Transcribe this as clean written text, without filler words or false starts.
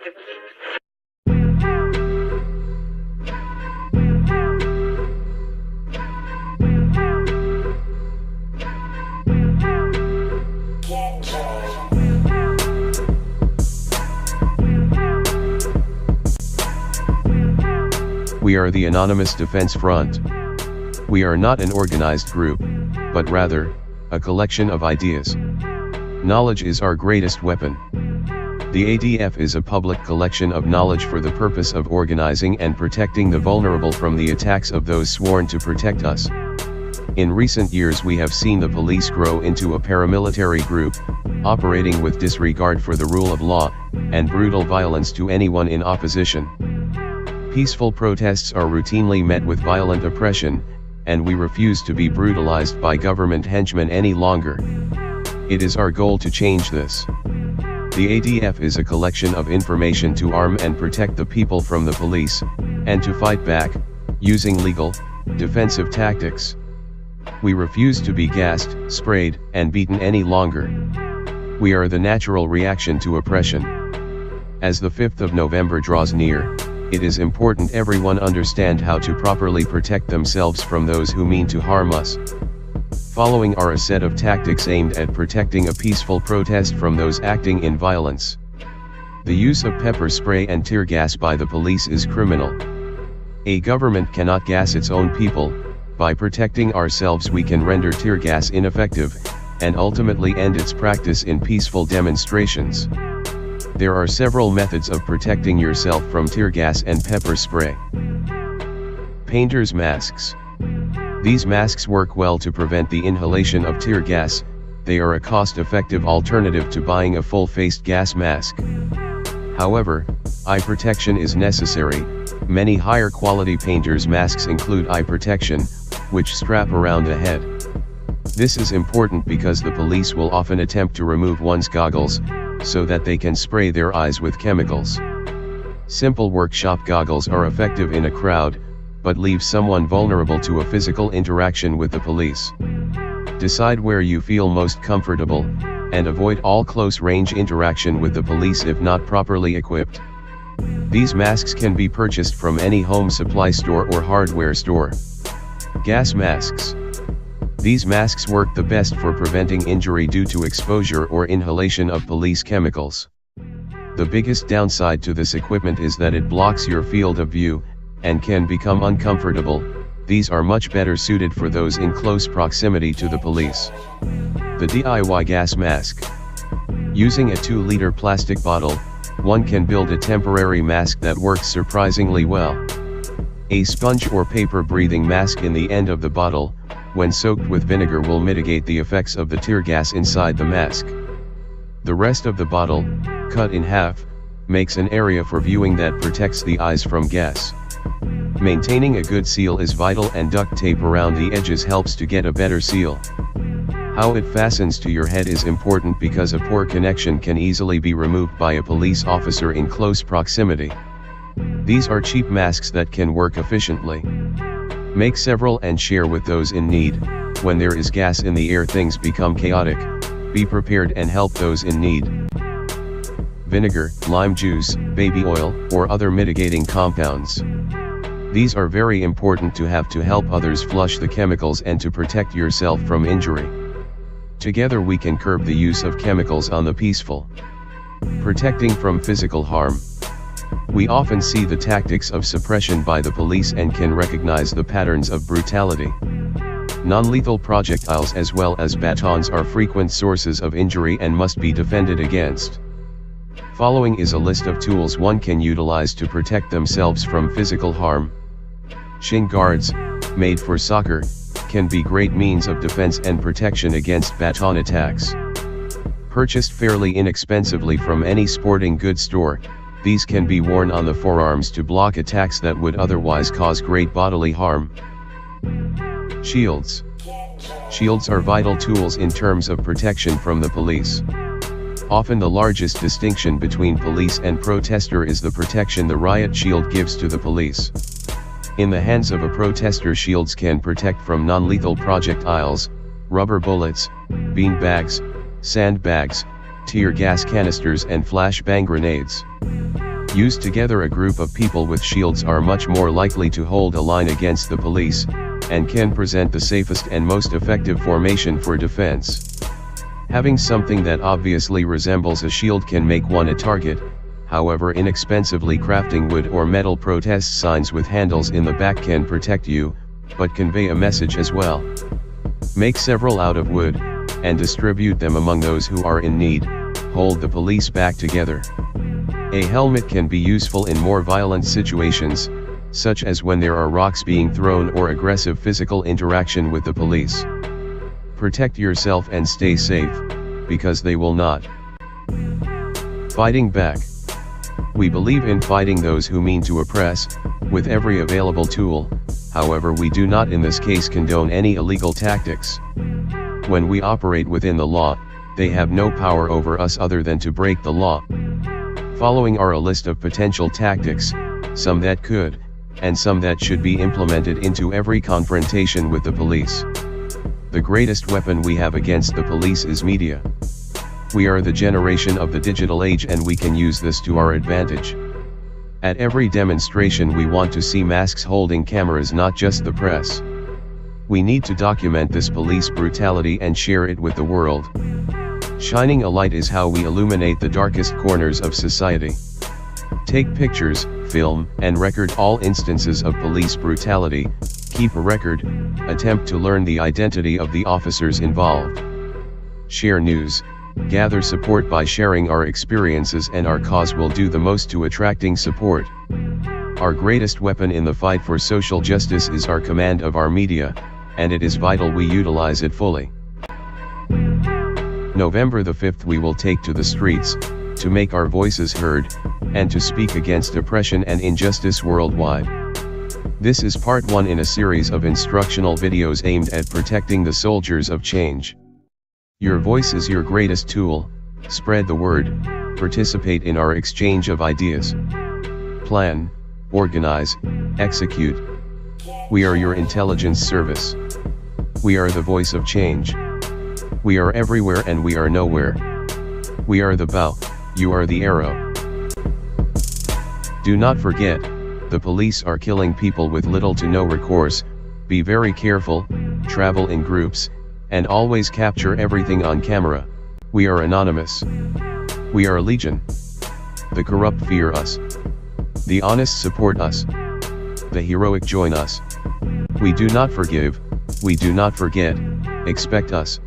We are the Anonymous Defense Front. We are not an organized group, but rather, a collection of ideas. Knowledge is our greatest weapon. The ADF is a public collection of knowledge for the purpose of organizing and protecting the vulnerable from the attacks of those sworn to protect us. In recent years we have seen the police grow into a paramilitary group, operating with disregard for the rule of law, and brutal violence to anyone in opposition. Peaceful protests are routinely met with violent oppression, and we refuse to be brutalized by government henchmen any longer. It is our goal to change this. The ADF is a collection of information to arm and protect the people from the police, and to fight back, using legal, defensive tactics. We refuse to be gassed, sprayed, and beaten any longer. We are the natural reaction to oppression. As the 5th of November draws near, it is important everyone understand how to properly protect themselves from those who mean to harm us. Following are a set of tactics aimed at protecting a peaceful protest from those acting in violence. The use of pepper spray and tear gas by the police is criminal. A government cannot gas its own people. By protecting ourselves we can render tear gas ineffective, and ultimately end its practice in peaceful demonstrations. There are several methods of protecting yourself from tear gas and pepper spray. Painter's masks. These masks work well to prevent the inhalation of tear gas. They are a cost-effective alternative to buying a full-faced gas mask. However, eye protection is necessary. Many higher quality painter's masks include eye protection, which strap around the head. This is important because the police will often attempt to remove one's goggles, so that they can spray their eyes with chemicals. Simple workshop goggles are effective in a crowd, but leave someone vulnerable to a physical interaction with the police. Decide where you feel most comfortable, and avoid all close-range interaction with the police if not properly equipped. These masks can be purchased from any home supply store or hardware store. Gas masks. These masks work the best for preventing injury due to exposure or inhalation of police chemicals. The biggest downside to this equipment is that it blocks your field of view, and can become uncomfortable. These are much better suited for those in close proximity to the police. The DIY gas mask. Using a 2-liter plastic bottle, one can build a temporary mask that works surprisingly well. A sponge or paper breathing mask in the end of the bottle, when soaked with vinegar, will mitigate the effects of the tear gas inside the mask. The rest of the bottle, cut in half, makes an area for viewing that protects the eyes from gas. Maintaining a good seal is vital, and duct tape around the edges helps to get a better seal. How it fastens to your head is important because a poor connection can easily be removed by a police officer in close proximity. These are cheap masks that can work efficiently. Make several and share with those in need. When there is gas in the air, things become chaotic. Be prepared and help those in need. Vinegar, lime juice, baby oil, or other mitigating compounds. These are very important to have to help others flush the chemicals and to protect yourself from injury. Together we can curb the use of chemicals on the peaceful. Protecting from physical harm. We often see the tactics of suppression by the police and can recognize the patterns of brutality. Non-lethal projectiles as well as batons are frequent sources of injury and must be defended against. Following is a list of tools one can utilize to protect themselves from physical harm. Shin guards, made for soccer, can be great means of defense and protection against baton attacks. Purchased fairly inexpensively from any sporting goods store, these can be worn on the forearms to block attacks that would otherwise cause great bodily harm. Shields. Shields are vital tools in terms of protection from the police. Often the largest distinction between police and protester is the protection the riot shield gives to the police. In the hands of a protester, shields can protect from non-lethal projectiles, rubber bullets, bean bags, sandbags, tear gas canisters and flashbang grenades. Used together, a group of people with shields are much more likely to hold a line against the police, and can present the safest and most effective formation for defense. Having something that obviously resembles a shield can make one a target. However, inexpensively crafting wood or metal protest signs with handles in the back can protect you, but convey a message as well. Make several out of wood, and distribute them among those who are in need. Hold the police back together. A helmet can be useful in more violent situations, such as when there are rocks being thrown or aggressive physical interaction with the police. Protect yourself and stay safe, because they will not. Fighting back. We believe in fighting those who mean to oppress, with every available tool. However, we do not in this case condone any illegal tactics. When we operate within the law, they have no power over us other than to break the law. Following are a list of potential tactics, some that could, and some that should be implemented into every confrontation with the police. The greatest weapon we have against the police is media. We are the generation of the digital age, and we can use this to our advantage. At every demonstration we want to see masks holding cameras, not just the press. We need to document this police brutality and share it with the world. Shining a light is how we illuminate the darkest corners of society. Take pictures, film, and record all instances of police brutality. Keep a record, attempt to learn the identity of the officers involved. Share news, gather support by sharing our experiences, and our cause will do the most to attracting support. Our greatest weapon in the fight for social justice is our command of our media, and it is vital we utilize it fully. November the 5th we will take to the streets, to make our voices heard, and to speak against oppression and injustice worldwide. This is part 1 in a series of instructional videos aimed at protecting the soldiers of change. Your voice is your greatest tool. Spread the word, participate in our exchange of ideas. Plan, organize, execute. We are your intelligence service. We are the voice of change. We are everywhere and we are nowhere. We are the bow, you are the arrow. Do not forget, the police are killing people with little to no recourse. Be very careful, travel in groups, and always capture everything on camera. We are anonymous. We are legion. The corrupt fear us. The honest support us. The heroic join us. We do not forgive, we do not forget, expect us.